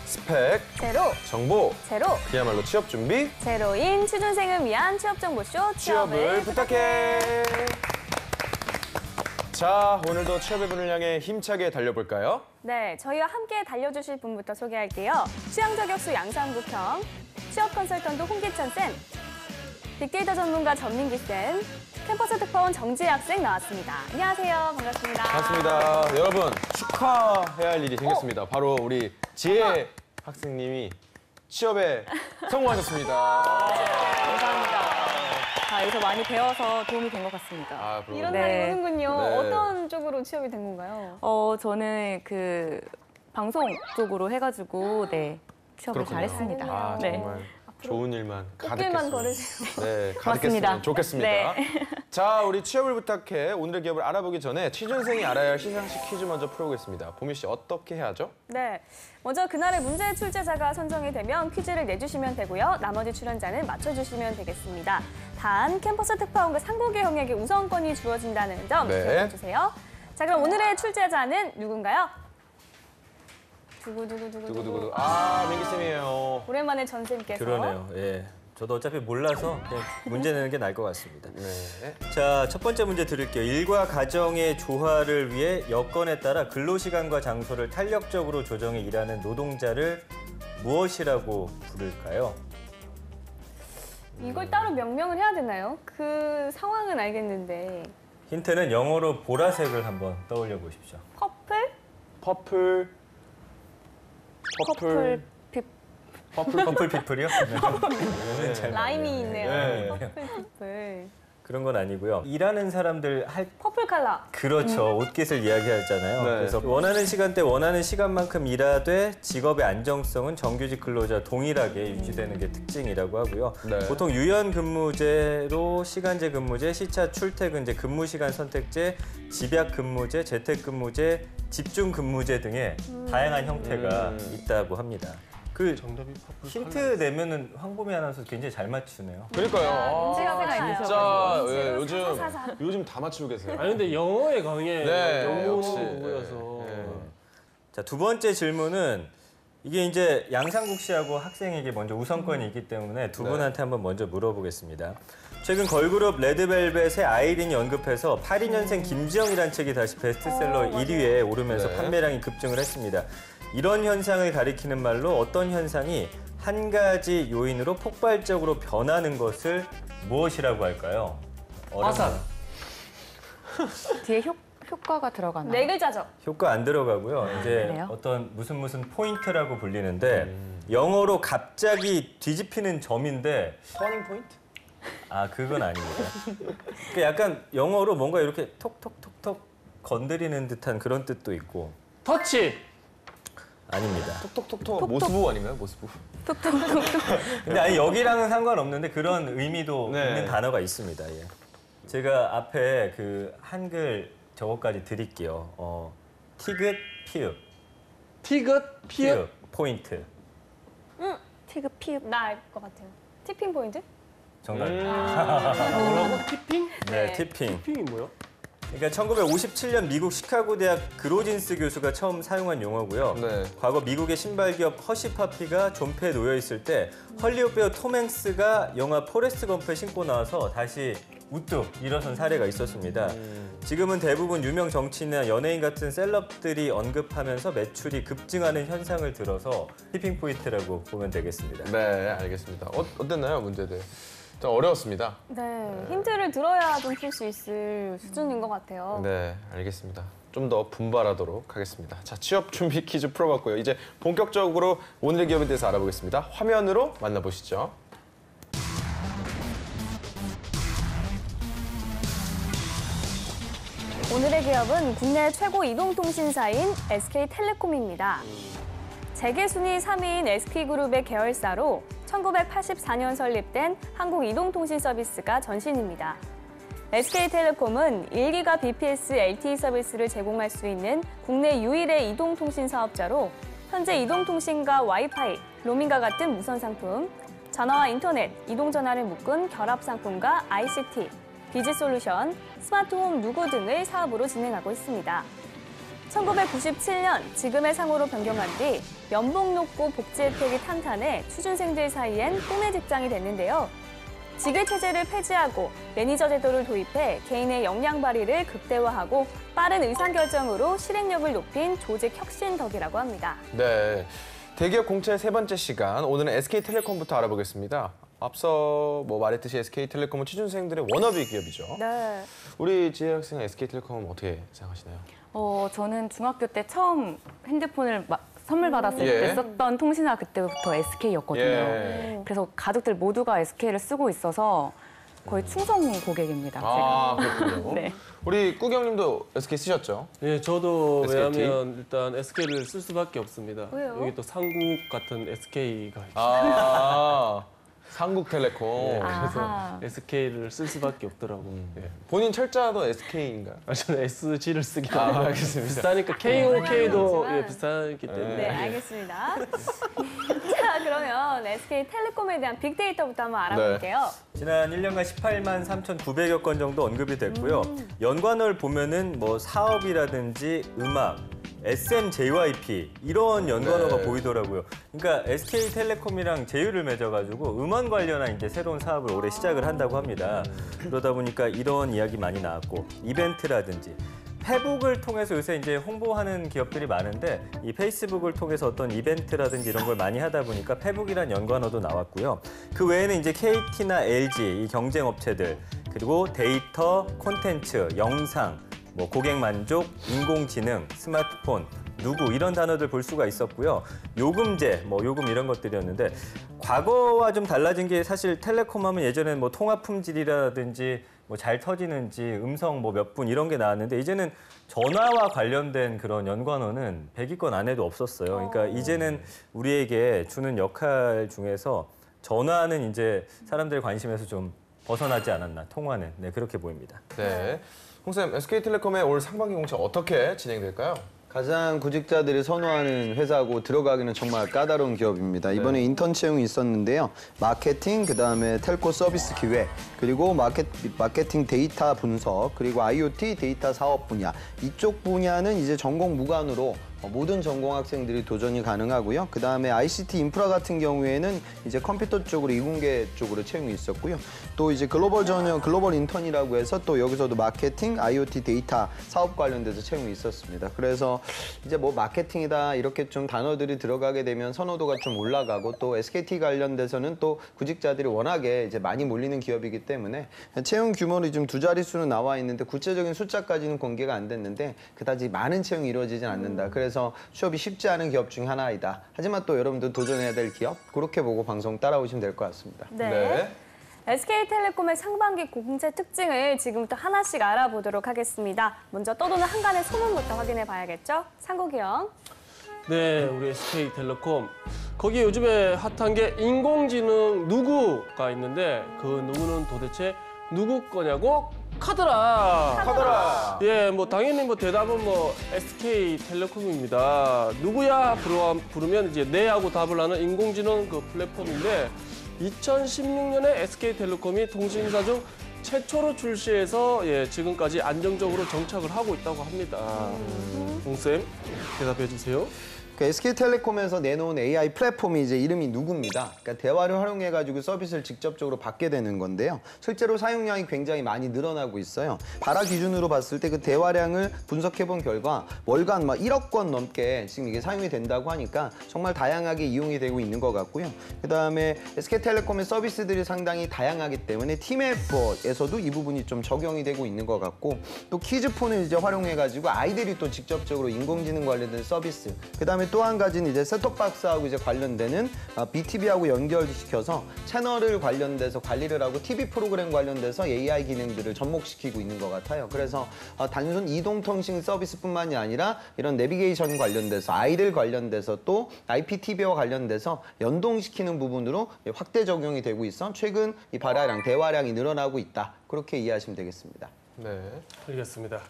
스펙 제로, 정보 제로, 그야말로 취업 준비 제로인 취준생을 위한 취업정보쇼 취업을 부탁해. 자, 오늘도 취업의 분을 향해 힘차게 달려볼까요? 네, 저희와 함께 달려주실 분부터 소개할게요. 취향 저격수 양상국형, 취업 컨설턴트 홍기찬 쌤, 빅데이터 전문가 전민기 쌤, 캠퍼스 특파원 정지혜 학생 나왔습니다. 안녕하세요. 반갑습니다. 반갑습니다. 여러분, 축하해야 할 일이 생겼습니다. 바로 우리 지혜 학생님이 취업에 성공하셨습니다. 감사합니다. 여기서 많이 배워서 도움이 된 것 같습니다. 이런 날이 오는군요. 네. 어떤 쪽으로 취업이 된 건가요? 저는 그 방송 쪽으로 해가지고 취업을 그렇군요. 잘했습니다. 아, 네. 정말 좋은 일만 꽃길만 가득했으면. 걸으세요. 네, 고맙습니다. 가득했으면 좋겠습니다. 네. 자, 우리 취업을 부탁해. 오늘의 기업을 알아보기 전에 취준생이 알아야 할 시상식 퀴즈 먼저 풀어보겠습니다. 보미 씨, 어떻게 해야죠? 네, 먼저 그날의 문제 출제자가 선정이 되면 퀴즈를 내주시면 되고요. 나머지 출연자는 맞춰주시면 되겠습니다. 단, 캠퍼스 특파원과 상국의 형에게 우선권이 주어진다는 점 네. 기억해주세요. 자, 그럼 오늘의 출제자는 누군가요? 두구두구. 아, 민기쌤이에요. 오랜만에 전쌤께서. 그러네요. 예. 저도 어차피 몰라서 그냥 문제 내는 게 나을 것 같습니다. 네. 자, 첫 번째 문제 드릴게요. 일과 가정의 조화를 위해 여건에 따라 근로시간과 장소를 탄력적으로 조정해 일하는 노동자를 무엇이라고 부를까요? 이걸 따로 명명을 해야 되나요? 그 상황은 알겠는데. 힌트는 영어로 보라색을 한번 떠올려 보십시오. 퍼플? 퍼플 퍼플 피플이요? 네. 잘 라임이 맞네요. 있네요. 네. 퍼플 피플. 그런 건 아니고요. 일하는 사람들 퍼플 칼라. 그렇죠. 옷깃을 이야기하잖아요. 네. 그래서 원하는 시간대 원하는 시간만큼 일하되 직업의 안정성은 정규직 근로자 동일하게 유지되는 게 특징이라고 하고요. 네. 보통 유연 근무제로 시간제 근무제, 시차 출퇴근제, 근무시간 선택제, 집약 근무제, 재택 근무제, 집중 근무제 등의 다양한 형태가 있다고 합니다. 그 정답이 퍼플 힌트 내면은 황보미 아나운서 굉장히 잘 맞추네요. 그러니까요. 문제가 진짜 있으셔가지고. 요즘 다 맞추고 계세요. 아니 근데 영어에 강해. 네, 역시. 영어여서. 자, 두 번째 질문은 이게 이제 양상국 씨하고 학생에게 먼저 우선권이 있기 때문에 두 분한테 한번 먼저 물어보겠습니다. 최근 걸그룹 레드벨벳의 아이린이 언급해서 82년생 김지영이라는 책이 다시 베스트셀러 1위에 오르면서 네. 판매량이 급증을 했습니다. 이런 현상을 가리키는 말로 어떤 현상이 한 가지 요인으로 폭발적으로 변하는 것을 무엇이라고 할까요? 화산. 뒤에 효과가 들어가나요? 네 글자죠. 효과 안 들어가고요. 이제 그래요? 어떤 무슨 포인트라고 불리는데 영어로 갑자기 뒤집히는 점인데 터닝 포인트? 아, 그건 아닙니다. 그 약간 영어로 뭔가 이렇게 톡톡톡톡 건드리는 듯한 그런 뜻도 있고 터치. 아닙니다. 톡톡톡톡 모스부 아닌가요? 모스부. 근데 아니 여기랑은 상관없는데 그런 의미도 네. 있는 단어가 있습니다. 예. 제가 앞에 그 한글 저거까지 드릴게요. 티귿 피읍. 티귿 피읍. 포인트. 티그 피읍. 나 알 것 같아요. 티핑 포인트? 정답입니다. 뭐라고? 티핑? 네, 티핑. 티핑이 뭐야? 그러니까 1957년 미국 시카고 대학 그로진스 교수가 처음 사용한 용어고요. 네. 과거 미국의 신발 기업 허쉬파피가 존폐에 놓여 있을 때 헐리우드 배우 톰 행스가 영화 포레스트 검프에 신고 나와서 다시 우뚝 일어선 사례가 있었습니다. 지금은 대부분 유명 정치인이나 연예인 같은 셀럽들이 언급하면서 매출이 급증하는 현상을 들어서 티핑 포인트라고 보면 되겠습니다. 네, 알겠습니다. 어땠나요, 문제들? 좀 어려웠습니다. 네, 힌트를 들어야 좀 풀 수 있을 수준인 것 같아요. 네, 알겠습니다. 좀 더 분발하도록 하겠습니다. 자, 취업 준비 퀴즈 풀어봤고요. 이제 본격적으로 오늘의 기업에 대해서 알아보겠습니다. 화면으로 만나보시죠. 오늘의 기업은 국내 최고 이동통신사인 SK텔레콤입니다. 재계순위 3위인 SK그룹의 계열사로 1984년 설립된 한국이동통신 서비스가 전신입니다. SK텔레콤은 1기가 BPS LTE 서비스를 제공할 수 있는 국내 유일의 이동통신 사업자로 현재 이동통신과 와이파이, 로밍과 같은 무선 상품, 전화와 인터넷, 이동전화를 묶은 결합 상품과 ICT, 비즈솔루션, 스마트홈 누구 등을 사업으로 진행하고 있습니다. 1997년 지금의 상호로 변경한 뒤 연봉 높고 복지 혜택이 탄탄해 취준생들 사이엔 꿈의 직장이 됐는데요. 직위 체제를 폐지하고 매니저 제도를 도입해 개인의 역량 발휘를 극대화하고 빠른 의사결정으로 실행력을 높인 조직 혁신 덕이라고 합니다. 네. 대기업 공채 세 번째 시간, 오늘은 SK텔레콤부터 알아보겠습니다. 앞서 말했듯이 SK텔레콤은 취준생들의 워너비 기업이죠. 네. 우리 지혜 학생은 SK텔레콤은 어떻게 생각하시나요? 저는 중학교 때 처음 핸드폰을 선물 받았을 예. 때 썼던 통신사 그때부터 SK였거든요. 예. 그래서 가족들 모두가 SK를 쓰고 있어서 거의 충성 고객입니다. 아, 제가. 그렇군요. 네. 우리 꾸경님도 SK 쓰셨죠? 예, 저도 SKT? 왜냐하면 일단 SK를 쓸 수밖에 없습니다. 왜요? 여기 또 상국 같은 SK가 있어요. 아, 상국텔레콤. 그래서 아하. SK를 쓸 수밖에 없더라고요. 예. 본인 철자도 SK인가요? 저는 SG를 쓰기 아, 때문에 알겠습니다. 비슷하니까 KOK도 하지만. 비슷하기 때문에 네, 알겠습니다. 자, 그러면 SK텔레콤에 대한 빅데이터부터 한번 알아볼게요. 지난 1년간 18만 3,900여 건 정도 언급이 됐고요. 연관어를 보면은 뭐 사업이라든지 음악, SM, JYP 이런 연관어가 네. 보이더라고요. 그러니까 SK텔레콤이랑 제휴를 맺어가지고 음원 관련한 이제 새로운 사업을 올해 시작을 한다고 합니다. 그러다 보니까 이런 이야기 많이 나왔고 이벤트라든지 페북을 통해서 요새 이제 홍보하는 기업들이 많은데 이 페이스북을 통해서 어떤 이벤트라든지 이런 걸 많이 하다 보니까 페북이란 연관어도 나왔고요. 그 외에는 이제 KT나 LG 이 경쟁 업체들 그리고 데이터, 콘텐츠, 영상, 뭐 고객 만족, 인공지능, 스마트폰, 누구 이런 단어들 볼 수가 있었고요. 요금제, 뭐 요금 이런 것들이었는데 과거와 좀 달라진 게 사실 텔레콤 하면 예전에는 뭐 통화 품질이라든지 뭐 잘 터지는지 음성 뭐 몇 분 이런 게 나왔는데 이제는 전화와 관련된 그런 연관어는 100위권 안에도 없었어요. 그러니까 이제는 우리에게 주는 역할 중에서 전화는 이제 사람들의 관심에서 좀 벗어나지 않았나, 통화는. 네, 그렇게 보입니다. 네. 홍쌤, SK텔레콤의 올 상반기 공채 어떻게 진행될까요? 가장 구직자들이 선호하는 회사고 들어가기는 정말 까다로운 기업입니다. 이번에 인턴 채용이 있었는데요. 마케팅, 그다음에 텔코 서비스 기획, 그리고 마케팅 데이터 분석, 그리고 IoT 데이터 사업 분야. 이쪽 분야는 이제 전공 무관으로 모든 전공 학생들이 도전이 가능하고요. 그다음에 ICT 인프라 같은 경우에는 이제 컴퓨터 쪽으로 이공계 쪽으로 채용이 있었고요. 또 이제 글로벌 전형, 글로벌 인턴이라고 해서 또 여기서도 마케팅, IoT 데이터 사업 관련돼서 채용이 있었습니다. 그래서 이제 뭐 마케팅이다 이렇게 좀 단어들이 들어가게 되면 선호도가 좀 올라가고 또 SKT 관련돼서는 또 구직자들이 워낙에 이제 많이 몰리는 기업이기 때문에 채용 규모는 좀 두 자릿수는 나와 있는데 구체적인 숫자까지는 공개가 안 됐는데 그다지 많은 채용이 이루어지진 않는다. 그래서 취업이 쉽지 않은 기업 중 하나이다. 하지만 또 여러분들 도전해야 될 기업 그렇게 보고 방송 따라오시면 될 것 같습니다. 네. SK텔레콤의 상반기 공채 특징을 지금부터 하나씩 알아보도록 하겠습니다. 먼저 떠도는 한간의 소문부터 확인해 봐야겠죠? 상국이 형. 네, 우리 SK텔레콤. 거기 요즘에 핫한 게 인공지능 누구가 있는데 그 누구는 도대체 누구 거냐고? 카더라. 예, 뭐 당연히 뭐 대답은 뭐 SK텔레콤입니다. 누구야 부르면 이제 네 하고 답을 하는 인공지능 그 플랫폼인데 2016년에 SK텔레콤이 통신사 중 최초로 출시해서 지금까지 안정적으로 정착을 하고 있다고 합니다. 홍쌤 대답해 주세요. SK텔레콤에서 내놓은 AI 플랫폼이 이제 이름이 누구입니다. 그러니까 대화를 활용해가지고 서비스를 직접적으로 받게 되는 건데요. 실제로 사용량이 굉장히 많이 늘어나고 있어요. 발화 기준으로 봤을 때 그 대화량을 분석해본 결과 월간 막 1억 건 넘게 지금 이게 사용이 된다고 하니까 정말 다양하게 이용이 되고 있는 것 같고요. 그다음에 SK텔레콤의 서비스들이 상당히 다양하기 때문에 팀앱에서도 이 부분이 좀 적용이 되고 있는 것 같고 또 키즈폰을 이제 활용해가지고 아이들이 또 직접적으로 인공지능 관련된 서비스 그다음에 또 한 가지는 이제 셋톱박스하고 이제 관련되는 BTV하고 연결시켜서 채널을 관련돼서 관리를 하고 TV 프로그램 관련돼서 AI 기능들을 접목시키고 있는 것 같아요. 그래서 단순 이동통신 서비스뿐만이 아니라 이런 내비게이션 관련돼서 아이들 관련돼서 또 IPTV와 관련돼서 연동시키는 부분으로 확대 적용이 되고 있어 최근 이 발화량, 대화량이 늘어나고 있다. 그렇게 이해하시면 되겠습니다. 네. 알겠습니다.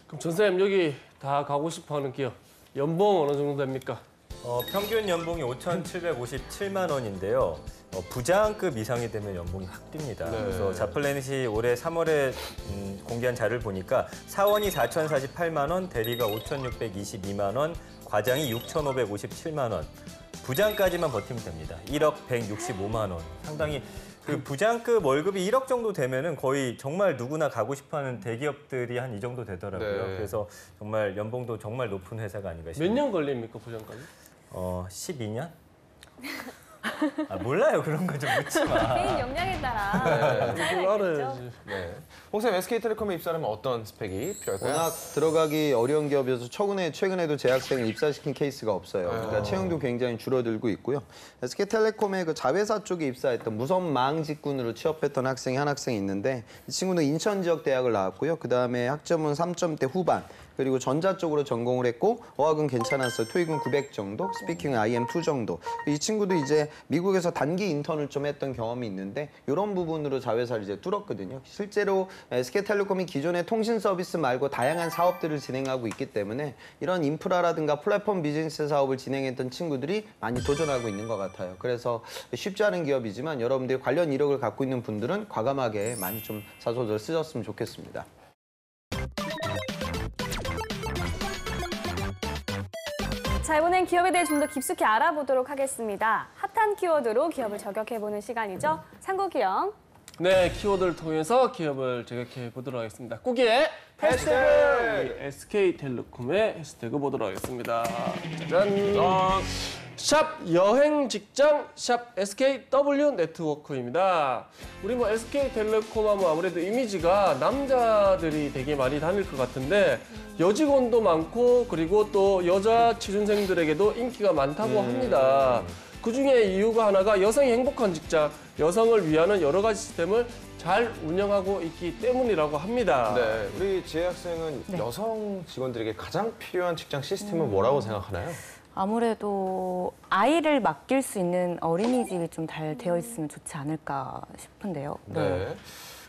그럼 전쌤 여기 다 가고 싶어하는 기업 연봉 어느 정도 됩니까? 평균 연봉이 5,757만 원인데요. 부장급 이상이 되면 연봉이 확 뜁니다. 네. 그래서 자플래닛이 올해 3월에 공개한 자료를 보니까 사원이 4,048만 원, 대리가 5,622만 원, 과장이 6,557만 원. 부장까지만 버티면 됩니다. 1억 165만 원. 상당히 그 부장급 월급이 1억 정도 되면은 거의 정말 누구나 가고 싶어하는 대기업들이 한 이 정도 되더라고요. 네. 그래서 정말 연봉도 정말 높은 회사가 아닌가 몇 싶습니다. 년 걸립니까 부장까지? 12년? 몰라요. 그런 거 좀 묻지 마. 개인 역량에 따라 네. 차이가 그걸 있겠죠. 알아야지. 네. 홍쌤 SK텔레콤에 입사하면 어떤 스펙이 필요할까요? 워낙 들어가기 어려운 기업이어서 최근에도 재학생을 입사시킨 케이스가 없어요. 그러니까 채용도 굉장히 줄어들고 있고요. SK텔레콤의 그 자회사 쪽에 입사했던 무선망 직군으로 취업했던 학생이 한 학생이 있는데 이 친구는 인천 지역 대학을 나왔고요. 그다음에 학점은 3점대 후반. 그리고 전자 쪽으로 전공을 했고 어학은 괜찮았어요. 토익은 900 정도, 스피킹은 IM2 정도. 이 친구도 이제 미국에서 단기 인턴을 좀 했던 경험이 있는데 이런 부분으로 자회사를 이제 뚫었거든요. 실제로 SK텔레콤이 기존의 통신 서비스 말고 다양한 사업들을 진행하고 있기 때문에 이런 인프라라든가 플랫폼 비즈니스 사업을 진행했던 친구들이 많이 도전하고 있는 것 같아요. 그래서 쉽지 않은 기업이지만 여러분들이 관련 이력을 갖고 있는 분들은 과감하게 많이 좀 사소들 쓰셨으면 좋겠습니다. 자, 이번엔 기업에 대해 좀 더 깊숙이 알아보도록 하겠습니다. 핫한 키워드로 기업을 저격해보는 시간이죠. 상고기영. 네, 키워드를 통해서 기업을 저격해 보도록 하겠습니다. 꾸기의 해시태그! SK텔레콤의 해시태그 보도록 하겠습니다. 짜잔! 샵 여행 직장 샵 SKW 네트워크입니다. 우리 뭐 SK텔레콤 하면 아무래도 이미지가 남자들이 되게 많이 다닐 것 같은데 여직원도 많고 그리고 또 여자 취준생들에게도 인기가 많다고 합니다. 그중에 이유가 하나가 여성이 행복한 직장, 여성을 위하는 여러 가지 시스템을 잘 운영하고 있기 때문이라고 합니다. 네, 우리 지혜 학생은 여성 직원들에게 가장 필요한 직장 시스템은 뭐라고 생각하나요? 아무래도 아이를 맡길 수 있는 어린이집이 좀 잘 되어 있으면 좋지 않을까 싶은데요. 네.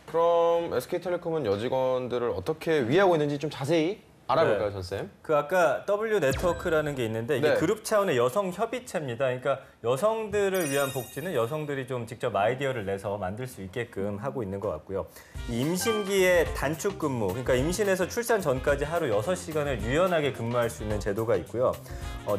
그럼 SK텔레콤은 여직원들을 어떻게 위하고 있는지 좀 자세히 알아볼까요, 네. 전쌤? 그 아까 W 네트워크라는 게 있는데 이게 네. 그룹 차원의 여성 협의체입니다. 그러니까 여성들을 위한 복지는 여성들이 좀 직접 아이디어를 내서 만들 수 있게끔 하고 있는 것 같고요. 이 임신기에 단축 근무, 그러니까 임신에서 출산 전까지 하루 6시간을 유연하게 근무할 수 있는 제도가 있고요.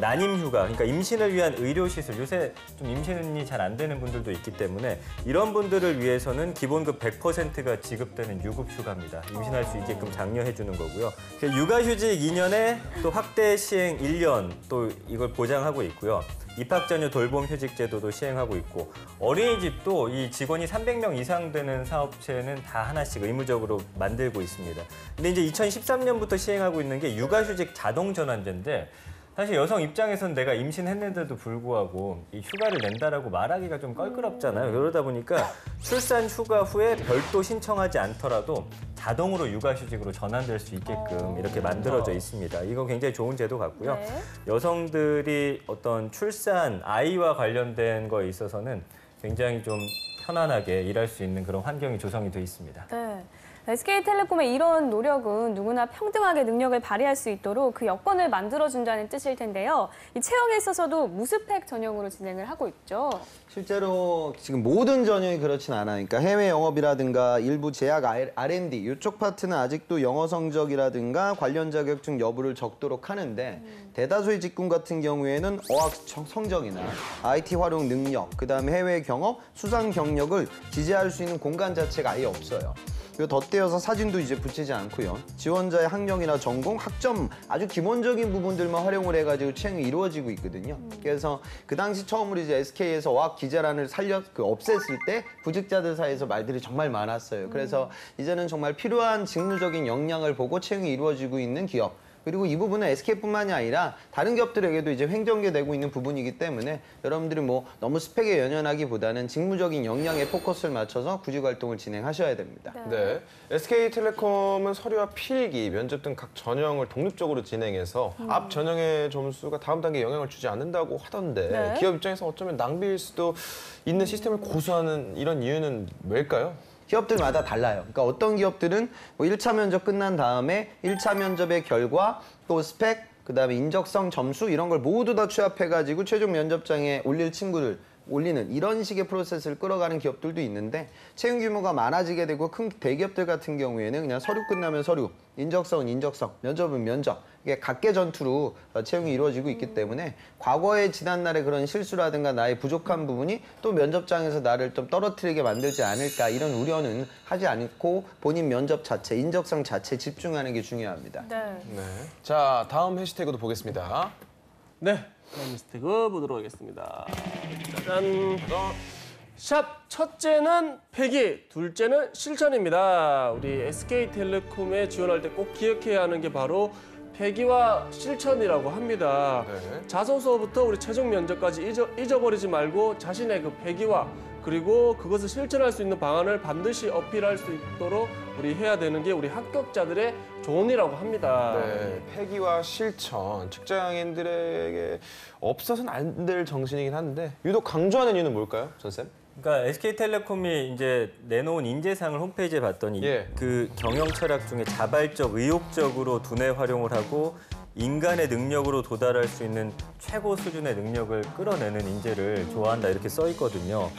난임 휴가, 그러니까 임신을 위한 의료 시술, 요새 좀 임신이 잘 안 되는 분들도 있기 때문에 이런 분들을 위해서는 기본급 100%가 지급되는 유급 휴가입니다. 임신할 수 있게끔 장려해 주는 거고요. 육아휴직 2년에 또 확대 시행 1년 또 이걸 보장하고 있고요. 입학 전후 돌봄 휴직 제도도 시행하고 있고 어린이집도 이 직원이 300명 이상 되는 사업체는 다 하나씩 의무적으로 만들고 있습니다. 근데 이제 2013년부터 시행하고 있는 게 육아휴직 자동 전환제인데 사실 여성 입장에서는 내가 임신했는데도 불구하고 이 휴가를 낸다라고 말하기가 좀 껄끄럽잖아요. 그러다 보니까 출산 휴가 후에 별도 신청하지 않더라도 자동으로 육아휴직으로 전환될 수 있게끔 이렇게 만들어져 있습니다. 이건 굉장히 좋은 제도 같고요. 네. 여성들이 어떤 출산, 아이와 관련된 거에 있어서는 굉장히 좀 편안하게 일할 수 있는 그런 환경이 조성이 돼 있습니다. 네. SK텔레콤의 이런 노력은 누구나 평등하게 능력을 발휘할 수 있도록 그 여건을 만들어준다는 뜻일 텐데요. 이 채용에 있어서도 무스펙 전형으로 진행을 하고 있죠. 실제로 지금 모든 전형이 그렇진 않아요. 그러니까 해외 영업이라든가 일부 제약 R&D 이쪽 파트는 아직도 영어 성적이라든가 관련 자격증 여부를 적도록 하는데 대다수의 직군 같은 경우에는 어학 성적이나 IT 활용 능력, 그다음에 해외 경험, 수상 경력을 기재할 수 있는 공간 자체가 아예 없어요. 이거 덧대어서 사진도 이제 붙이지 않고요. 지원자의 학력이나 전공, 학점 아주 기본적인 부분들만 활용을 해가지고 채용이 이루어지고 있거든요. 그래서 그 당시 처음으로 이제 SK에서 어학 기재란을 없앴을 때 구직자들 사이에서 말들이 정말 많았어요. 그래서 이제는 정말 필요한 직무적인 역량을 보고 채용이 이루어지고 있는 기업. 그리고 이 부분은 SK뿐만이 아니라 다른 기업들에게도 이제 횡전되고 있는 부분이기 때문에 여러분들이 뭐 너무 스펙에 연연하기보다는 직무적인 역량에 포커스를 맞춰서 구직 활동을 진행하셔야 됩니다. 네. SK텔레콤은 서류와 필기, 면접 등 각 전형을 독립적으로 진행해서 앞 전형의 점수가 다음 단계에 영향을 주지 않는다고 하던데 네. 기업 입장에서 어쩌면 낭비일 수도 있는 시스템을 고수하는 이런 이유는 왜일까요? 기업들마다 달라요. 그러니까 어떤 기업들은 뭐 1차 면접 끝난 다음에 1차 면접의 결과 또 스펙 그다음에 인적성 점수 이런 걸 모두 다 취합해가지고 최종 면접장에 올리는 이런 식의 프로세스를 끌어가는 기업들도 있는데 채용 규모가 많아지게 되고 큰 대기업들 같은 경우에는 그냥 서류 끝나면 서류, 인적성은 인적성, 면접은 면접 이게 각계 전투로 채용이 이루어지고 있기 때문에 과거의 지난날의 그런 실수라든가 나의 부족한 부분이 또 면접장에서 나를 좀 떨어뜨리게 만들지 않을까 이런 우려는 하지 않고 본인 면접 자체, 인적성 자체에 집중하는 게 중요합니다. 네. 네. 자, 다음 해시태그도 보겠습니다. 네, 다음 해시태그 보도록 하겠습니다. 짜잔. 샵 첫째는 폐기, 둘째는 실천입니다. 우리 SK텔레콤에 지원할 때 꼭 기억해야 하는 게 바로 폐기와 실천이라고 합니다. 네. 자소서부터 우리 최종 면접까지 잊어버리지 말고 자신의 그 폐기와 그리고 그것을 실천할 수 있는 방안을 반드시 어필할 수 있도록 우리 해야 되는 게 우리 합격자들의 조언이라고 합니다. 네, 폐기와 실천, 직장인들에게 없어서는 안 될 정신이긴 한데 유독 강조하는 이유는 뭘까요, 전쌤? 그러니까 SK텔레콤이 이제 내놓은 인재상을 홈페이지에 봤더니 예. 그 경영 철학 중에 자발적, 의욕적으로 두뇌 활용을 하고 인간의 능력으로 도달할 수 있는 최고 수준의 능력을 끌어내는 인재를 좋아한다 이렇게 써 있거든요.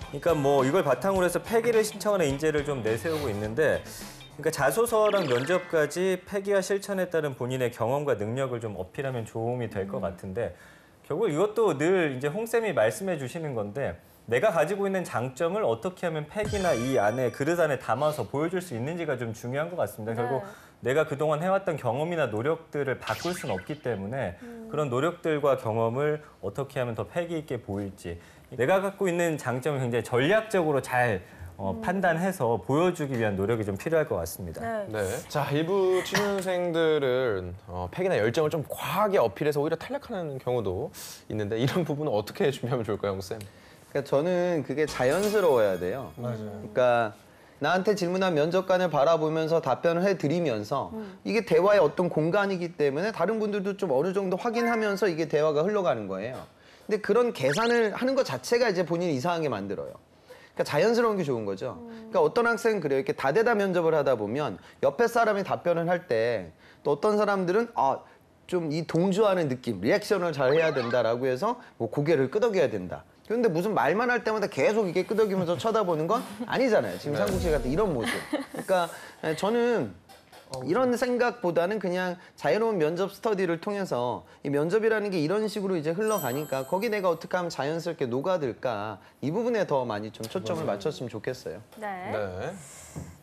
그러니까 뭐 이걸 바탕으로 해서 폐기를 신청하는 인재를 좀 내세우고 있는데 그러니까 자소서랑 면접까지 폐기와 실천에 따른 본인의 경험과 능력을 좀 어필하면 도움이 될 것 같은데 결국 이것도 늘 이제 홍 쌤이 말씀해 주시는 건데 내가 가지고 있는 장점을 어떻게 하면 팩이나 이 안에 그릇 안에 담아서 보여줄 수 있는지가 좀 중요한 것 같습니다. 결국 내가 그동안 해왔던 경험이나 노력들을 바꿀 수는 없기 때문에 그런 노력들과 경험을 어떻게 하면 더 패기 있게 보일지 내가 갖고 있는 장점을 굉장히 전략적으로 잘 판단해서 보여주기 위한 노력이 좀 필요할 것 같습니다. 네. 네. 자, 일부 취준생들은 팩이나 열정을 좀 과하게 어필해서 오히려 탈락하는 경우도 있는데 이런 부분은 어떻게 준비하면 좋을까요, 홍 쌤? 그러니까 저는 그게 자연스러워야 돼요. 그러니까 나한테 질문한 면접관을 바라보면서 답변을 해드리면서 이게 대화의 어떤 공간이기 때문에 다른 분들도 좀 어느 정도 확인하면서 이게 대화가 흘러가는 거예요. 근데 그런 계산을 하는 것 자체가 이제 본인이 이상하게 만들어요. 그러니까 자연스러운 게 좋은 거죠. 그러니까 어떤 학생은 그래요. 이렇게 다대다 면접을 하다 보면 옆에 사람이 답변을 할 때 또 어떤 사람들은 좀 이 동조하는 느낌, 리액션을 잘 해야 된다라고 해서 뭐 고개를 끄덕여야 된다. 그런데 무슨 말만 할 때마다 계속 이렇게 끄덕이면서 쳐다보는 건 아니잖아요. 지금 상국 씨 같은 이런 모습. 그러니까 저는 이런 생각보다는 그냥 자유로운 면접 스터디를 통해서 이 면접이라는 게 이런 식으로 이제 흘러가니까 거기 내가 어떻게 하면 자연스럽게 녹아들까 이 부분에 더 많이 좀 초점을 맞췄으면 좋겠어요. 네. 네.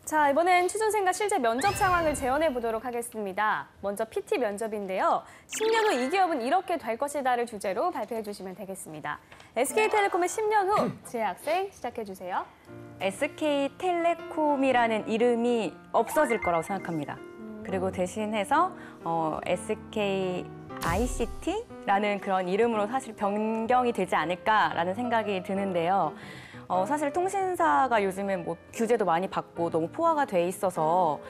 자, 이번엔 취준생과 실제 면접 상황을 재현해 보도록 하겠습니다. 먼저 PT 면접인데요. 10년 후 이 기업은 이렇게 될 것이다를 주제로 발표해 주시면 되겠습니다. SK텔레콤의 10년 후 재학생 시작해 주세요. SK텔레콤이라는 이름이 없어질 거라고 생각합니다. 그리고 대신해서 SKICT라는 그런 이름으로 사실 변경이 되지 않을까라는 생각이 드는데요. 사실 통신사가 요즘에 뭐 규제도 많이 받고 너무 포화가 돼 있어서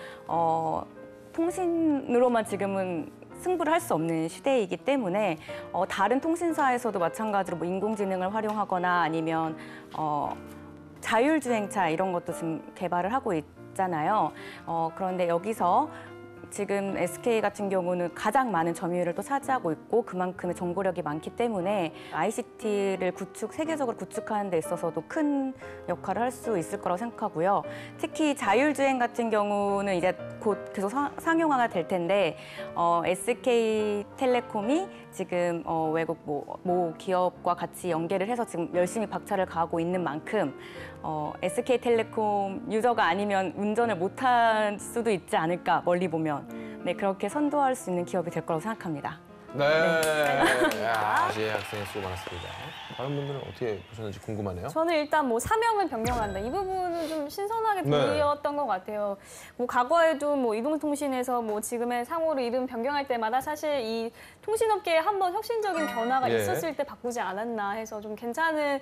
통신으로만 지금은 승부를 할 수 없는 시대이기 때문에 다른 통신사에서도 마찬가지로 뭐 인공지능을 활용하거나 아니면 자율주행차 이런 것도 지금 개발을 하고 있잖아요. 그런데 여기서 지금 SK 같은 경우는 가장 많은 점유율을 또 차지하고 있고 그만큼의 정보력이 많기 때문에 ICT를 세계적으로 구축하는 데 있어서도 큰 역할을 할 수 있을 거라고 생각하고요. 특히 자율주행 같은 경우는 이제 곧 계속 상용화가 될 텐데 SK텔레콤이 지금 외국 모 기업과 같이 연계를 해서 지금 열심히 박차를 가하고 있는 만큼 SK텔레콤 유저가 아니면 운전을 못할 수도 있지 않을까 멀리 보면 네 그렇게 선도할 수 있는 기업이 될 거라고 생각합니다. 네. 야, 재학생 수고 많았습니다. 다른 분들은 어떻게 보셨는지 궁금하네요. 저는 일단 뭐 사명을 변경한다. 이 부분은 좀 신선하게 들렸던 것 같아요. 뭐 과거에도 뭐 이동통신에서 뭐 지금의 상호로 이름 변경할 때마다 사실 이 통신업계에 한번 혁신적인 변화가 예. 있었을 때 바꾸지 않았나 해서 좀 괜찮은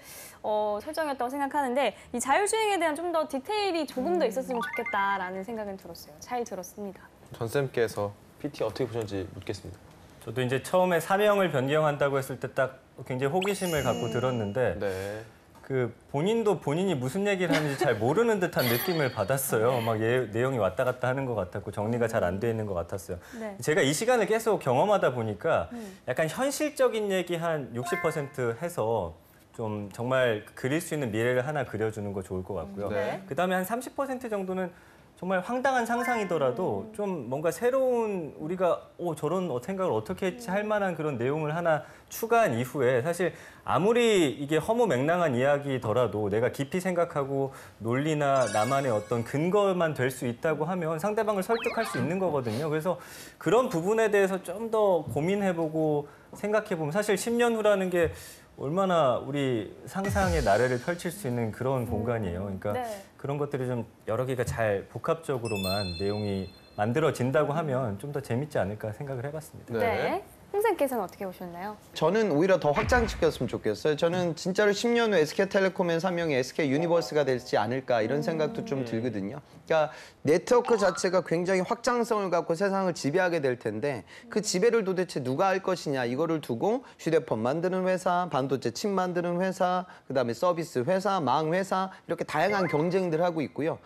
설정이었다고 생각하는데 이 자율주행에 대한 좀 더 디테일이 조금 더 있었으면 좋겠다라는 생각은 들었어요. 잘 들었습니다. 전 쌤께서 PT 어떻게 보셨는지 묻겠습니다. 저도 이제 처음에 사명을 변경한다고 했을 때 딱 굉장히 호기심을 갖고 들었는데 네. 그 본인도 본인이 무슨 얘기를 하는지 잘 모르는 듯한 느낌을 받았어요. 막 내용이 왔다 갔다 하는 것 같았고 정리가 잘 안 돼 있는 것 같았어요. 네. 제가 이 시간을 계속 경험하다 보니까 약간 현실적인 얘기 한 60% 해서 좀 정말 그릴 수 있는 미래를 하나 그려주는 거 좋을 것 같고요. 네. 그다음에 한 30% 정도는 정말 황당한 상상이더라도 좀 뭔가 새로운 우리가 저런 생각을 어떻게 했지 할 만한 그런 내용을 하나 추가한 이후에 사실 아무리 이게 허무맹랑한 이야기더라도 내가 깊이 생각하고 논리나 나만의 어떤 근거만 될 수 있다고 하면 상대방을 설득할 수 있는 거거든요. 그래서 그런 부분에 대해서 좀 더 고민해보고 생각해보면 사실 10년 후라는 게 얼마나 우리 상상의 나래를 펼칠 수 있는 그런 공간이에요. 그러니까 네. 그런 것들이 좀 여러 개가 잘 복합적으로만 내용이 만들어진다고 하면 좀 더 재밌지 않을까 생각을 해봤습니다. 네. 홍쌤께서는 어떻게 보셨나요? 저는 오히려 더 확장시켰으면 좋겠어요. 저는 진짜로 10년 후 SK텔레콤의 사명이 SK 유니버스가 되지 않을까 이런 생각도 좀 들거든요. 그러니까 네트워크 자체가 굉장히 확장성을 갖고 세상을 지배하게 될 텐데 그 지배를 도대체 누가 할 것이냐 이거를 두고 휴대폰 만드는 회사, 반도체 칩 만드는 회사, 그다음에 서비스 회사, 망 회사 이렇게 다양한 경쟁들을 하고 있고요.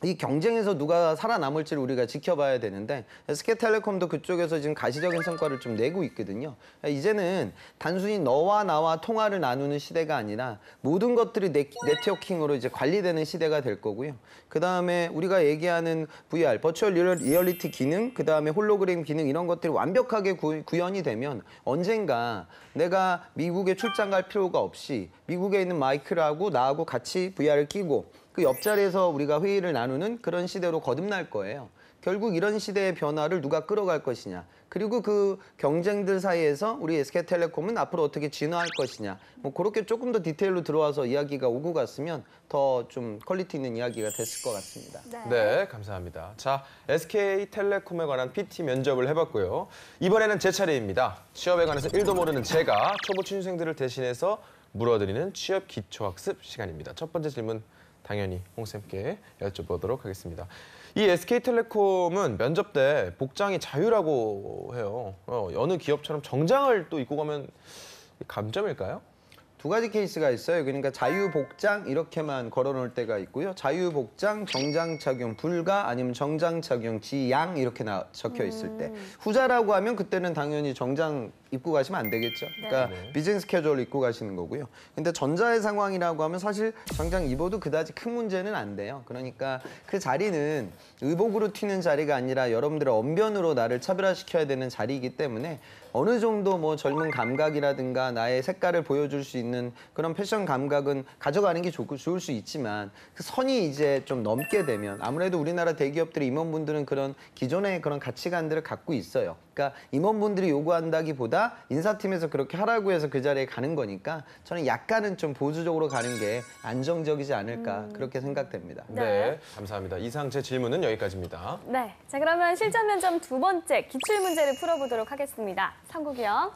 이 경쟁에서 누가 살아남을지를 우리가 지켜봐야 되는데 SK텔레콤도 그쪽에서 지금 가시적인 성과를 좀 내고 있거든요. 이제는 단순히 너와 나와 통화를 나누는 시대가 아니라 모든 것들이 네트워킹으로 이제 관리되는 시대가 될 거고요. 그다음에 우리가 얘기하는 VR, 버추얼 리얼리티 기능, 그다음에 홀로그램 기능 이런 것들이 완벽하게 구현이 되면 언젠가 내가 미국에 출장 갈 필요가 없이 미국에 있는 마이크하고 나하고 같이 VR을 끼고 그 옆자리에서 우리가 회의를 나누는 그런 시대로 거듭날 거예요. 결국 이런 시대의 변화를 누가 끌어갈 것이냐. 그리고 그 경쟁들 사이에서 우리 SK텔레콤은 앞으로 어떻게 진화할 것이냐. 뭐 그렇게 조금 더 디테일로 들어와서 이야기가 오고 갔으면 더 좀 퀄리티 있는 이야기가 됐을 것 같습니다. 네, 감사합니다. 자, SK텔레콤에 관한 PT 면접을 해봤고요. 이번에는 제 차례입니다. 취업에 관해서 1도 모르는 제가 초보 취준생들을 대신해서 물어드리는 취업 기초학습 시간입니다. 첫 번째 질문 당연히 홍쌤께 여쭤보도록 하겠습니다. 이 SK텔레콤은 면접 때 복장이 자유라고 해요. 어느 기업처럼 정장을 또 입고 가면 감점일까요? 두 가지 케이스가 있어요. 그러니까 자유복장 이렇게만 걸어놓을 때가 있고요. 자유복장, 정장 착용 불가 아니면 정장 착용 지양 이렇게 적혀 있을 때. 후자라고 하면 그때는 당연히 정장 입고 가시면 안 되겠죠. 그러니까 비즈니스 캐주얼 입고 가시는 거고요. 근데 전자의 상황이라고 하면 사실 정장 입어도 그다지 큰 문제는 안 돼요. 그러니까 그 자리는 의복으로 튀는 자리가 아니라 여러분들의 언변으로 나를 차별화시켜야 되는 자리이기 때문에 어느 정도 뭐 젊은 감각이라든가 나의 색깔을 보여줄 수 있는 그런 패션 감각은 가져가는 게 좋을 수 있지만 그 선이 이제 좀 넘게 되면 아무래도 우리나라 대기업들의 임원분들은 그런 기존의 그런 가치관들을 갖고 있어요. 그러니까 임원분들이 요구한다기보다 인사팀에서 그렇게 하라고 해서 그 자리에 가는 거니까 저는 약간은 좀 보수적으로 가는 게 안정적이지 않을까 그렇게 생각됩니다. 네, 감사합니다. 이상 제 질문은 여기까지입니다. 네. 자, 그러면 실전 면접 두 번째 기출 문제를 풀어보도록 하겠습니다. 상국이요.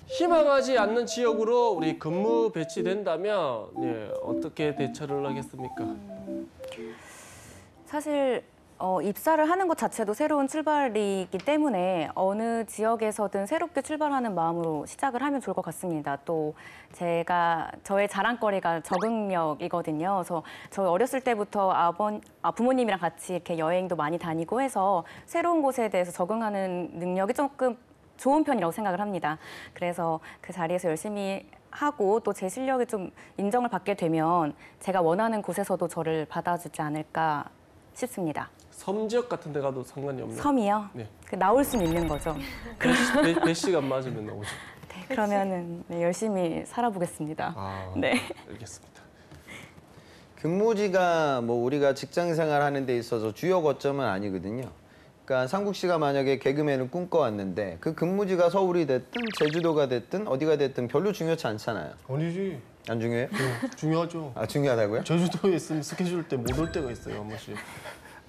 희망하지 않는 지역으로 우리 근무 배치된다면 어떻게 대처를 하겠습니까? 사실 입사를 하는 것 자체도 새로운 출발이기 때문에 어느 지역에서든 새롭게 출발하는 마음으로 시작을 하면 좋을 것 같습니다. 또 저의 자랑거리가 적응력이거든요. 그래서 저희 어렸을 때부터 부모님이랑 같이 이렇게 여행도 많이 다니고 해서 새로운 곳에 대해서 적응하는 능력이 조금 좋은 편이라고 생각을 합니다. 그래서 그 자리에서 열심히 하고 또 제 실력이 좀 인정을 받게 되면 제가 원하는 곳에서도 저를 받아주지 않을까 싶습니다. 섬 지역 같은 데 가도 상관이 없나요? 섬이요? 네. 나올 수는 있는 거죠. 배시가 안 맞으면 나오죠. 네, 그러면은 열심히 살아보겠습니다. 네. 알겠습니다. 근무지가 뭐 우리가 직장 생활하는 데 있어서 주요 거점은 아니거든요. 그러니까 상국 씨가 만약에 개그맨을 꿈꿔왔는데 그 근무지가 서울이 됐든 제주도가 됐든 어디가 됐든 별로 중요치 않잖아요. 아니지. 안 중요해요? 중요하죠. 아 중요하다고요? 제주도에 있으면 스케줄 때 못 올 때가 있어요, 한 번씩.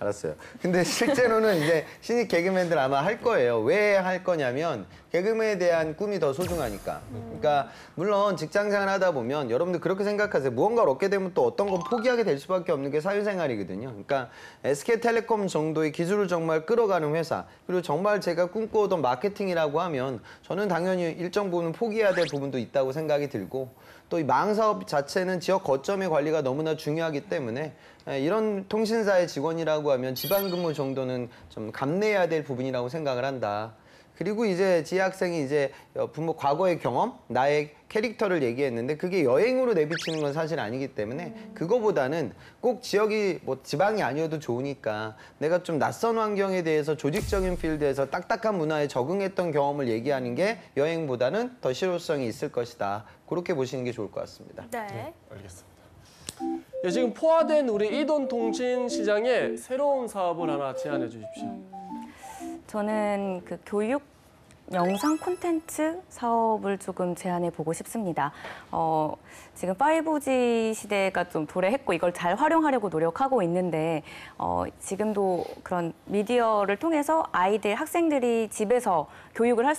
알았어요. 근데 실제로는 이제 신입 개그맨들 아마 할 거예요. 왜 할 거냐면 개그맨에 대한 꿈이 더 소중하니까. 그러니까 물론 직장생활 하다 보면 여러분들 그렇게 생각하세요. 무언가를 얻게 되면 또 어떤 건 포기하게 될 수밖에 없는 게 사회생활이거든요. 그러니까 SK텔레콤 정도의 기술을 정말 끌어가는 회사, 그리고 정말 제가 꿈꿔오던 마케팅이라고 하면 저는 당연히 일정 부분 포기해야 될 부분도 있다고 생각이 들고, 또 이 망사업 자체는 지역 거점의 관리가 너무나 중요하기 때문에 이런 통신사의 직원이라고 하면 지방 근무 정도는 좀 감내해야 될 부분이라고 생각을 한다. 그리고 이제 지혜 학생이 이제 부모 과거의 경험, 나의 캐릭터를 얘기했는데 그게 여행으로 내비치는 건 사실 아니기 때문에 그거보다는 꼭 지역이 뭐 지방이 아니어도 좋으니까 내가 좀 낯선 환경에 대해서 조직적인 필드에서 딱딱한 문화에 적응했던 경험을 얘기하는 게 여행보다는 더 실효성이 있을 것이다. 그렇게 보시는 게 좋을 것 같습니다. 네. 알겠습니다. 예, 지금 포화된 우리 이동통신 시장에 새로운 사업을 하나 제안해 주십시오. 저는 그 교육 영상 콘텐츠 사업을 조금 제안해 보고 싶습니다. 지금 5G 시대가 좀 도래했고 이걸 잘 활용하려고 노력하고 있는데 지금도 그런 미디어를 통해서 아이들, 학생들이 집에서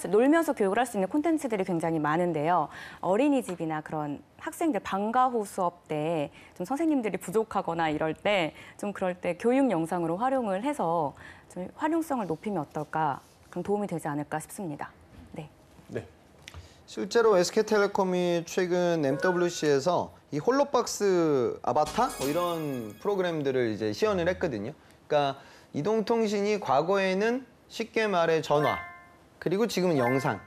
놀면서 교육을 할 수 있는 콘텐츠들이 굉장히 많은데요. 어린이집이나 그런 학생들 방과 후 수업 때 좀 선생님들이 부족하거나 이럴 때 좀 그럴 때 교육 영상으로 활용을 해서 좀 활용성을 높이면 어떨까? 그럼 도움이 되지 않을까 싶습니다. 네. 네. 실제로 SK텔레콤이 최근 MWC에서 이 홀로박스 아바타 뭐 이런 프로그램들을 이제 시연을 했거든요. 그러니까 이동통신이 과거에는 쉽게 말해 전화, 그리고 지금은 영상.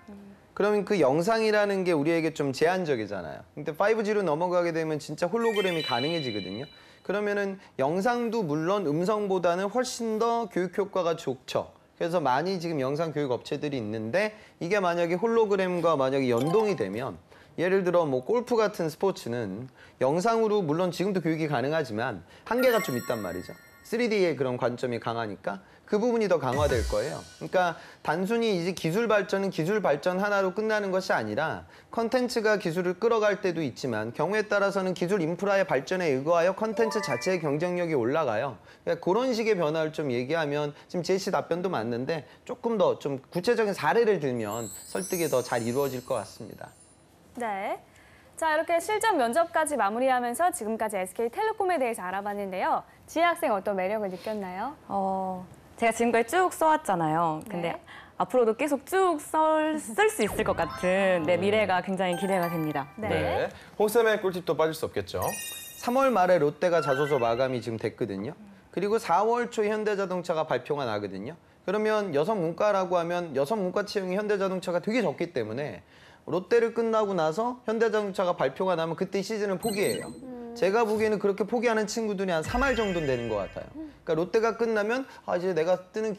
그러면 그 영상이라는 게 우리에게 좀 제한적이잖아요. 근데 5G로 넘어가게 되면 진짜 홀로그램이 가능해지거든요. 그러면은 영상도 물론 음성보다는 훨씬 더 교육 효과가 좋죠. 그래서 많이 지금 영상 교육 업체들이 있는데 이게 만약에 홀로그램과 만약에 연동이 되면 예를 들어 뭐 골프 같은 스포츠는 영상으로 물론 지금도 교육이 가능하지만 한계가 좀 있단 말이죠. 3D의 그런 관점이 강하니까 그 부분이 더 강화될 거예요. 그러니까 단순히 이제 기술 발전은 기술 발전 하나로 끝나는 것이 아니라 컨텐츠가 기술을 끌어갈 때도 있지만 경우에 따라서는 기술 인프라의 발전에 의거하여 컨텐츠 자체의 경쟁력이 올라가요. 그러니까 그런 식의 변화를 좀 얘기하면 지금 제시 답변도 맞는데 조금 더 좀 구체적인 사례를 들면 설득이 더 잘 이루어질 것 같습니다. 네. 자, 이렇게 실전 면접까지 마무리하면서 지금까지 SK텔레콤에 대해서 알아봤는데요. 지혜 학생 어떤 매력을 느꼈나요? 제가 지금까지 쭉 써왔잖아요. 근데 네. 앞으로도 계속 쭉 쓸 수 있을 것 같은 미래가 굉장히 기대가 됩니다. 네. 네. 홍쌤의 꿀팁도 빠질 수 없겠죠. 3월 말에 롯데가 자소서 마감이 지금 됐거든요. 그리고 4월 초 현대자동차가 발표가 나거든요. 그러면 여성 문과라고 하면 여성 문과 채용이 현대자동차가 되게 적기 때문에 롯데를 끝나고 나서 현대자동차가 발표가 나면 그때 시즌을 포기해요. 제가 보기에는 그렇게 포기하는 친구들이 한 3할 정도는 되는 것 같아요. 그러니까 롯데가 끝나면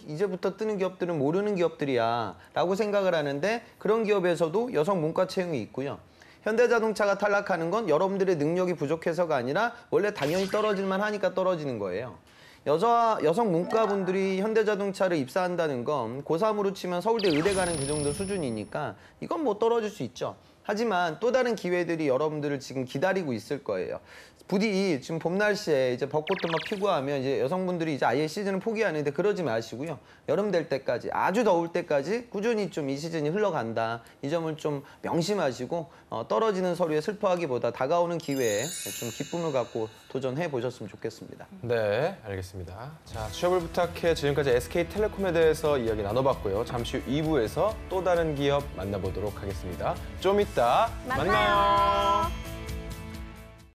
이제부터 뜨는 기업들은 모르는 기업들이야 라고 생각을 하는데 그런 기업에서도 여성 문과 채용이 있고요. 현대자동차가 탈락하는 건 여러분들의 능력이 부족해서가 아니라 원래 당연히 떨어질만 하니까 떨어지는 거예요. 여성 문과분들이 현대자동차를 입사한다는 건 고3으로 치면 서울대 의대 가는 그 정도 수준이니까 이건 뭐 떨어질 수 있죠. 하지만 또 다른 기회들이 여러분들을 지금 기다리고 있을 거예요. 부디 지금 봄 날씨에 이제 벚꽃도 막 피고 하면 이제 여성분들이 이제 아예 시즌을 포기하는데 그러지 마시고요. 여름 될 때까지 아주 더울 때까지 꾸준히 좀 이 시즌이 흘러간다. 이 점을 좀 명심하시고 떨어지는 서류에 슬퍼하기보다 다가오는 기회에 좀 기쁨을 갖고 도전해 보셨으면 좋겠습니다. 네, 알겠습니다. 자, 취업을 부탁해 지금까지 SK텔레콤에 대해서 이야기 나눠봤고요. 잠시 후 2부에서 또 다른 기업 만나보도록 하겠습니다. 좀 이따 만나요.